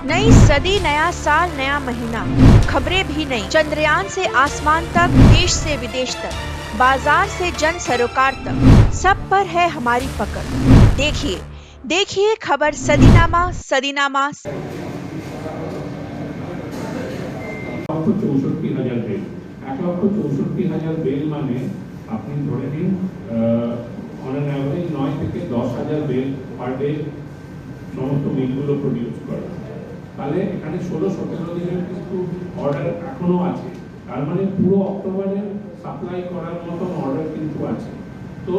नई सदी, नया साल, नया महीना, खबरें भी नई। चंद्रयान से आसमान तक, देश से विदेश तक, बाजार से जन सरोकार तक, सब पर है हमारी पकड़। देखिए देखिए खबर सदीनामा सदीनामा। 1,64,000 বেল। 1,64,000 বেল মানে আপনি ধরে নিন অন অ্যান অ্যাভারেজ 9 থেকে 10,000 বেল পার ডে সমস্ত মিলগুলো প্রডিউস করে। তাহলে এখানে 16-17 দিনের কিন্তু অর্ডার এখনো আছে। তার মানে পুরো অক্টোবরের সাপ্লাই করার মতো অর্ডার কিন্তু আছে। তো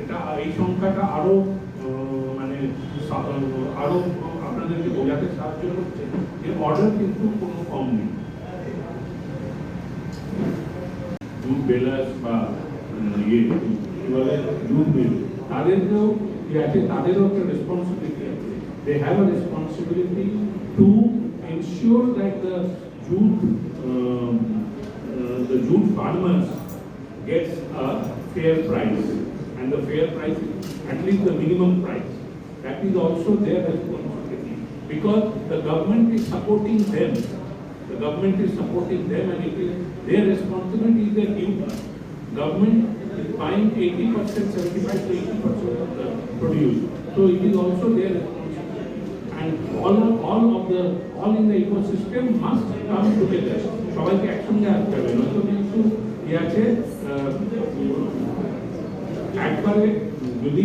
এটা এই সংখ্যাটা আরো মানে আরো আপনাদেরকে বোঝাতে সাহায্য করছে যে অর্ডার কিন্তু কোনো কম নেই। দুধ বেলাস বা দুধ মিল তাদেরকেও আছে, তাদেরও একটা রেসপন্সিবিলিটি আছে। They have a responsibility to ensure that the jute farmers gets a fair price, and the fair price is at least the minimum price. That is also their responsibility, because the government is supporting them. The government is supporting them, and it is their responsibility, is their duty. Government is buying 80%, 75 to 80% of the produce, so it is also their responsibility. And all in the ecosystem must come together. সবাইকে একসঙ্গে আসতে হবে, নয়তো কিন্তু কি আছে একবারে যদি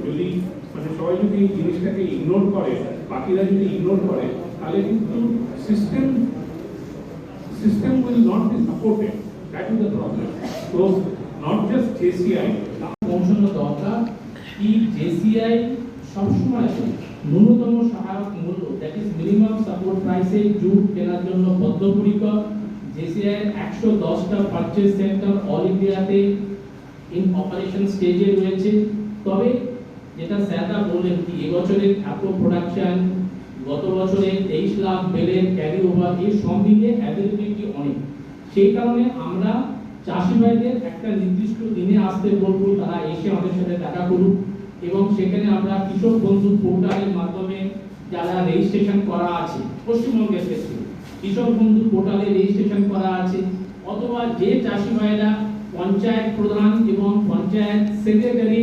যদি মানে সবাই যদি এই জিনিসটাকে ইগনোর করে, বাকিরা যদি ইগনোর করে, তাহলে কিন্তু system will not be supported. That is the problem. So not just JCI. পৌঁছানো দরকার কি JCI সবসময় ন্যূনতম সহায়ক মূল্য, দ্যাট ইজ মিনিমাম সাপোর্ট প্রাইসে জুট কেনার জন্য বদ্ধপরিকর। JCI 110টা পারচেজ সেন্টার অল ইন্ডিয়াতে ইন অপারেশন স্টেজে রয়েছে। তবে যেটা স্যাররা বললেন কি এবছরের এত প্রোডাকশন, গত বছরে 23 লাখ বেলের ক্যারি ওভার, এই সব মিলিয়ে অ্যাভেলেবিলিটি অনেক। সেই কারণে আমরা চাষি ভাইদের একটা নির্দিষ্ট দিনে আসতে বলবো, তারা এসে আমাদের সাথে দেখা করুক, এবং সেখানে আমরা কৃষক বন্ধু পোর্টালের মাধ্যমে যারা রেজিস্ট্রেশন করা আছে পশ্চিমবঙ্গের ক্ষেত্রে কৃষক বন্ধু পোর্টালে রেজিস্ট্রেশন করা আছে, অথবা যে চাষি ভাইরা পঞ্চায়েত প্রধান এবং পঞ্চায়েত সেক্রেটারি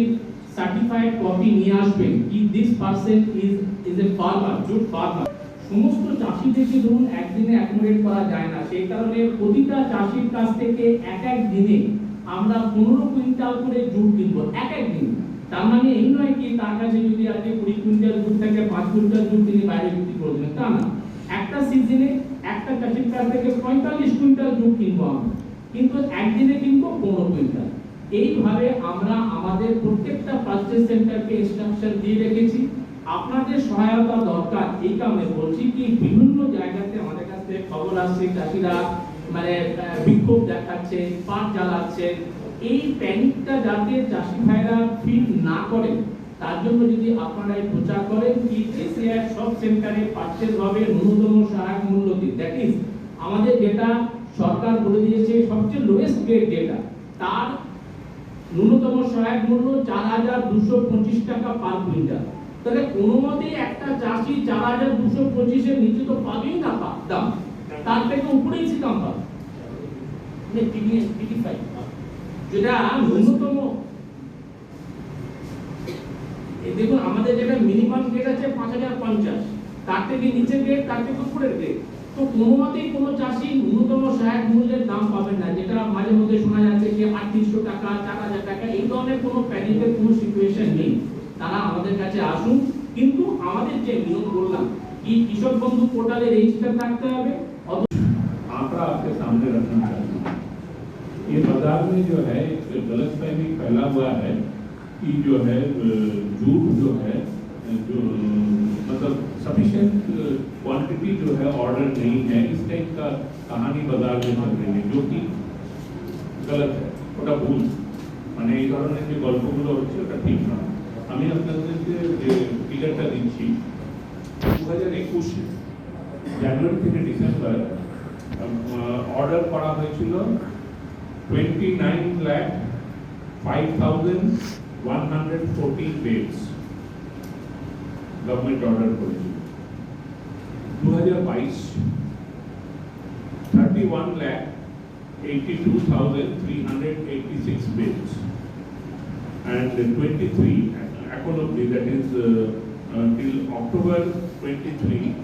সার্টিফাইড কপি নিয়ে আসবেন কি this person is a farmer, jute farmer. সমস্ত চাষিদেরকে ধরুন একদিনে অ্যাকোমোডেট করা যায় না, সেই কারণে প্রতিটা চাষির কাছ থেকে এক দিনে আমরা 15 কুইন্টাল করে জুট কিনবো এক দিন। তার মানে এই নয় কি তার কাছে যদি আজকে 20 কুইন্টাল জুট থাকে 5 কুইন্টাল জুট তিনি বাইরে বিক্রি করে দেবেন, তা না। একটা সিজনে একটা চাষির কাছ থেকে 45 কুইন্টাল জুট কিনবো আমরা, কিন্তু একদিনে কিনবো 15 কুইন্টাল। এইভাবে আমরা আমাদের প্রত্যেকটা পারচেজ সেন্টারকে ইনস্ট্রাকশন দিয়ে রেখেছি। আপনাদের সহায়তা দরকার, এই কারণে বলছি কি বিভিন্ন জায়গাতে আমাদের কাছে খবর আসছে চাষিরা মানে বিক্ষোভ দেখাচ্ছে, পাট জ্বালাচ্ছে। এই প্যানিকটা যাতে চাষি ভাইরা ফিল না করে তার জন্য যদি আপনারা এই প্রচার করেন কি JCI সব সেন্টারে পারচেজ হবে ন্যূনতম সহায়ক মূল্য দিয়ে, দ্যাট ইজ আমাদের যেটা সরকার বলে দিয়েছে সবচেয়ে লোয়েস্ট গ্রেড যেটা, তার ন্যূনতম সহায়ক মূল্য 4,225 টাকা পার কুইন্টাল। তাহলে কোনো মতেই একটা চাষি 4,225 এর নিচে তো পাবেই না দাম, তার থেকে উপরেই সে দাম পাবে, মানে PDFI যেটা ন্যূনতম। দেখুন আমাদের যেটা মিনিমাম গ্রেড আছে 5,050, তার থেকে নিচের গ্রেড, তার থেকে উপরের গ্রেড। তো কোনো মতেই কোনো চাষি ন্যূনতম সহায়ক মূল্যের দাম পাবেন না, যেটা মাঝে মধ্যে শোনা যাচ্ছে যে 3,800 টাকা 4,000 টাকা, এই ধরনের কোনো প্যানিকের কোনো সিচুয়েশন নেই। তারা আমাদের কাছে আসুন, কিন্তু আমাদের যে নিয়ম বললাম কি কৃষক বন্ধু পোর্টালে রেজিস্টার থাকতে হবে। आंकड़ा आपके सामने रखना चाहिए। ये बाजार में जो है एक गलतफहमी फैला हुआ है कि जो है जूट जो है जो मतलब सफिशिएंट क्वांटिटी जो है ऑर्डर नहीं है, इस टाइप का कहानी बाजार में चल रही है, जो कि गलत है, ওটা ভুল। মানে এই ধরনের যে গল্পগুলো হচ্ছে ওটা ঠিক নয়। আমি আপনাদেরকে যে ফিগারটা দিচ্ছি 2021 জানুয়ারি থেকে ডিসেম্বর অর্ডার করা হয়েছিল 29,05,114 বেডস গভর্নমেন্ট অর্ডার করেছিল। 2022 31,82,386 bales, and 23 economy, that is till October 23,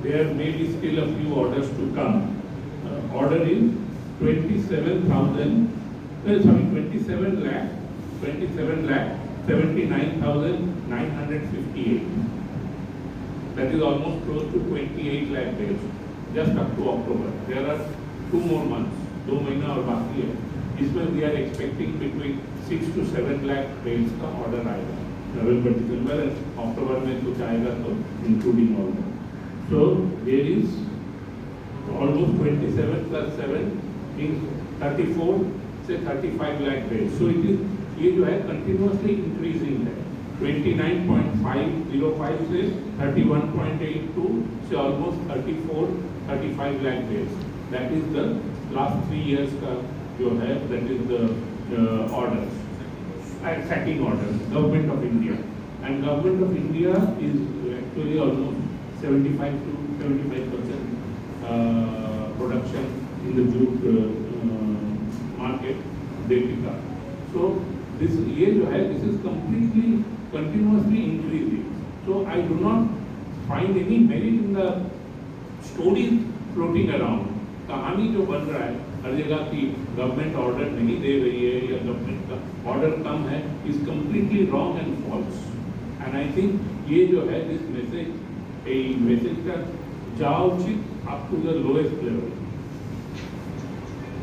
there may be still a few orders to come. Order is 27 lakh 79,958. That is almost close to 28 lakh bales just up to October. There are 2 more months, 2 महीना और बाकी है. इसमें we are expecting between 6 to 7 lakh bales का order आएगा. November, December and October में कुछ आएगा तो including all that. So there is almost 27 plus 7 means 34 से 35 lakh bales. So it is, ये जो है continuously increasing है. 29.505 से 31.82 से almost 35 lakh bales. That is the last 3 years का जो है, that is the orders. Sacking orders, Government of India. And Government of India is actually almost 75% production in the jute market, Devika. So this year this is completely continuously increasing. So I do not find any merit in the stories floating around. कहानी जो बन रहा है हर जगह की government order नहीं दे रही है या गवर्नमेंट का ऑर्डर कम है, is completely wrong and false. And I think ये जो है दिस मैसेज का जाओ उचित up to the lowest level.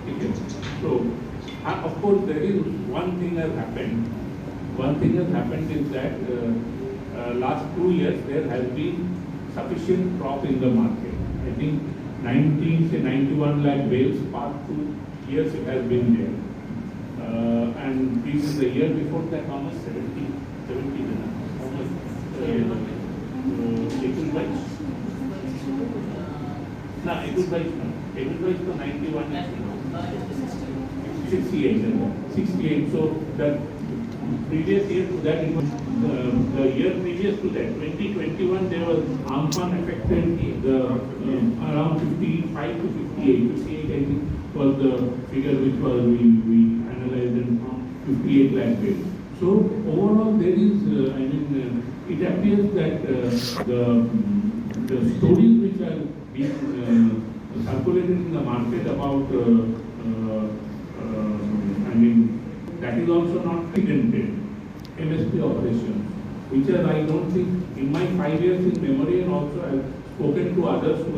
ठीक है. So of course there is one thing has happened is that last 2 years there has been sufficient crop in the market. I think 90 to 91 lakh bales past 2 years it has been there. And this is the year before that almost 70 almost 18 no, 18 to 91 68. So the previous year to that, it was the year previous to that, 2021, there was Amphan affected around 55 to 58. 58 I think was the figure which was we analyzed and found 58 lakh bales. So overall there is, it appears that the stories which are being circulated in the market about that is also not evident. MSP operations, which are, I don't think, in my 5 years in memory, and also I have spoken to others who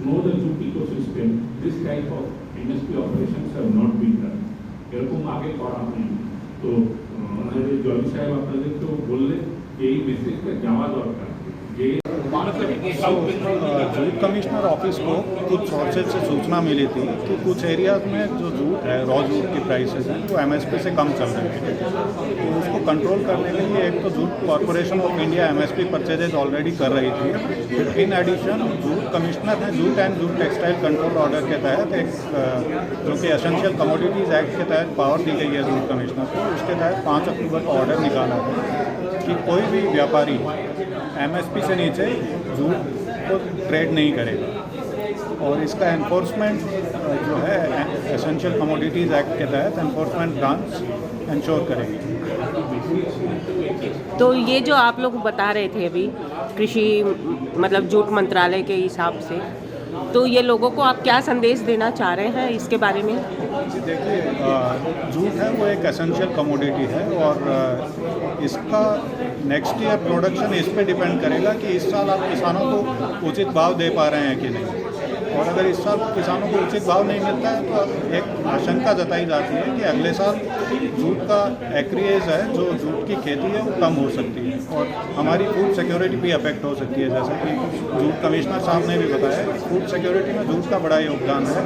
know the jute ecosystem, this type of MSP operations have not been done. এরকম আগে করা হয়নি. তো আমাদের জয় সাহেব আপনাদেরকে বললে এই মেসেজটা যাওয়া দরকার যে जूट कमिश्नर ऑफिस को कुछ सोर्सेज से सूचना मिली थी कि कुछ एरियाज में जो जूट है, रॉ जूट की प्राइसेस हैं वो एमएसपी से कम चल रही है. तो उसको कंट्रोल करने के लिए एक तो jute corporation of India MSP purchases already कर रही थी. इन एडिशन जूट कमिश्नर ने jute and jute textile control order के तहत एक जो कि एसेंशियल कमोडिटीज़ एक्ट के तहत पावर दी गई है जूट कमिश्नर को, उसके तहत 5 अक्टूबर को ऑर्डर निकाला है कि कोई भी व्यापारी एमएसपी से नीचे जूट को ट्रेड नहीं करेगा. और इसका एनफोर्समेंट जो है एसेंशियल कमोडिटीज़ एक्ट के तहत एनफोर्समेंट ब्रांच इंश्योर करेगी. तो ये जो आप लोग बता रहे थे अभी कृषि मतलब जूट मंत्रालय के हिसाब से, तो ये लोगों को आप क्या संदेश देना चाह रहे हैं इसके बारे में? जी देखिए, जूट है वो एक एसेंशियल कमोडिटी है और इसका नेक्स्ट ईयर प्रोडक्शन इस पे डिपेंड करेगा कि इस साल आप किसानों को उचित भाव दे पा रहे हैं कि नहीं. और अगर इस साल किसानों को उचित भाव नहीं मिलता है तो एक आशंका जताई जाती है कि अगले साल जूट का एक्रिएज है, जो जूट की खेती है वो कम हो सकती है और हमारी फूड सिक्योरिटी भी अफेक्ट हो सकती है. जैसे कि जूट कमिश्नर साहब ने भी बताया कि फूड सिक्योरिटी में जूट का बड़ा योगदान है,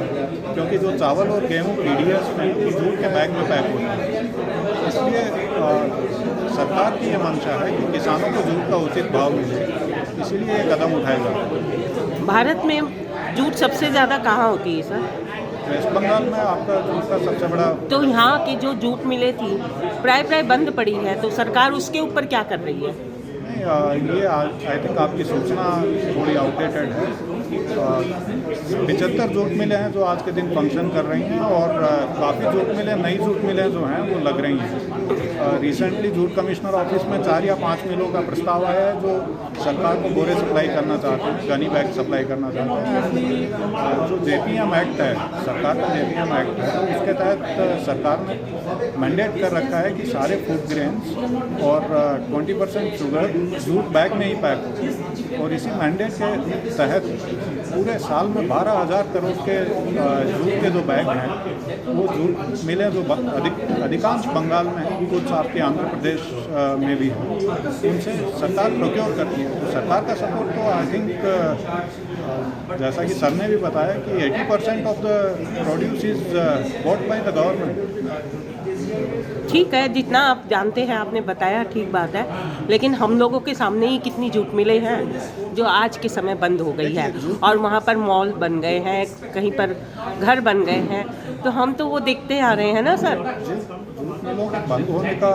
क्योंकि जो चावल और गेहूँ पीडीएस में जूट के बैग में पैक होते हैं. इसलिए सरकार की ये मंशा है कि किसानों को जूट का उचित भाव मिले, इसीलिए ये कदम उठाया जाता है. भारत में जूट सबसे ज़्यादा कहाँ होती है सर? वेस्ट बंगाल में आपका जूट का सबसे बड़ा. तो यहाँ की जो जूट मिलें थी प्राय बंद पड़ी है, तो सरकार उसके ऊपर क्या कर रही है? नहीं, ये आई थिंक आपकी सूचना थोड़ी आउटडेटेड है। 75 जूट मिलें हैं जो आज के दिन फंक्शन कर रही हैं, और काफ़ी जूट मिलें, नई जूट मिलें जो हैं वो लग रही हैं। रिसेंटली जूट कमिश्नर ऑफिस में 4 या 5 मिलों का प्रस्ताव आया है जो सरकार को बोरे सप्लाई करना चाहते हैं, गनी बैग सप्लाई करना चाहते हैं। जो JPM एक्ट है, सरकार का JPM एक्ट है, उसके तहत सरकार ने मैंडेट कर रखा है कि सारे फूड ग्रेन्स और 20% शुगर जूट बैग में ही पैक हो, और इसी मैंडेट के तहत पूरे साल में 12,000 करोड़ के जूट के जो बैग हैं वो जूट मिलें जो अधिकांश बंगाल में हैं, कुछ आपके आंध्र प्रदेश में भी हैं, उनसे सरकार प्रोक्योर करती है। तो सरकार का सपोर्ट तो आई थिंक जैसा कि सर ने भी बताया कि 80% of the produce is bought by the government. ठीक है, जितना आप जानते हैं आपने बताया, ठीक बात है, लेकिन हम लोगों के सामने ही कितनी जूट मिलें हैं जो आज के समय बंद हो गई है, और वहाँ पर मॉल बन गए हैं, कहीं पर घर बन गए हैं, तो हम तो वो देखते आ रहे हैं ना सर। जूट मिलों के बंद होने का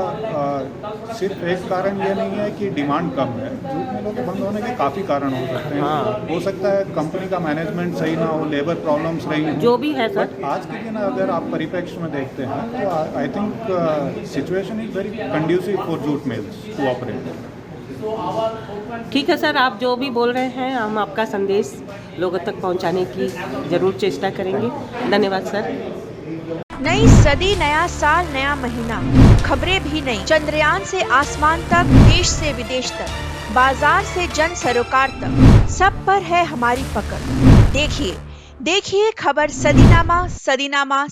सिर्फ एक कारण ये नहीं है कि डिमांड कम है। जूट मिलों के बंद होने के काफ़ी कारण हो सकते हैं। हाँ। हो सकता है कंपनी का मैनेजमेंट सही ना हो, लेबर प्रॉब्लम्स रही हों, जो भी है सर। बट आज के दिन अगर आप परिप्रेक्ष्य में देखते हैं तो I think situation is very conducive for jute mills to operate. ठीक है सर, आप जो भी बोल रहे हैं हम आपका संदेश लोगों तक पहुंचाने की ज़रूर चेष्टा करेंगे। धन्यवाद सर। नई सदी, नया साल, नया महीना, खबरें भी नई। चंद्रयान से आसमान तक, देश से विदेश तक, बाजार से जन सरोकार तक, सब पर है हमारी पकड़। देखिए खबर सदीनामा।